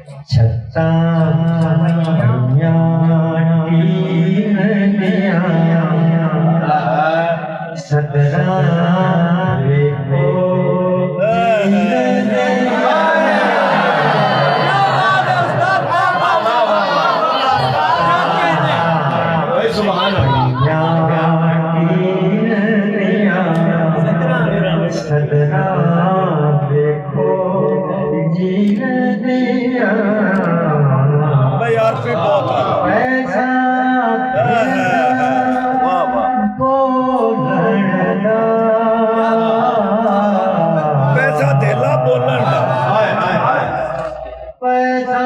छत्ता मैया टीन दिया सदरा देखो सदरा देखो जीन दिया भाई यार फिर बहुत पैसा वाह वाह बोलना पैसा धेला बोलन दा पैसा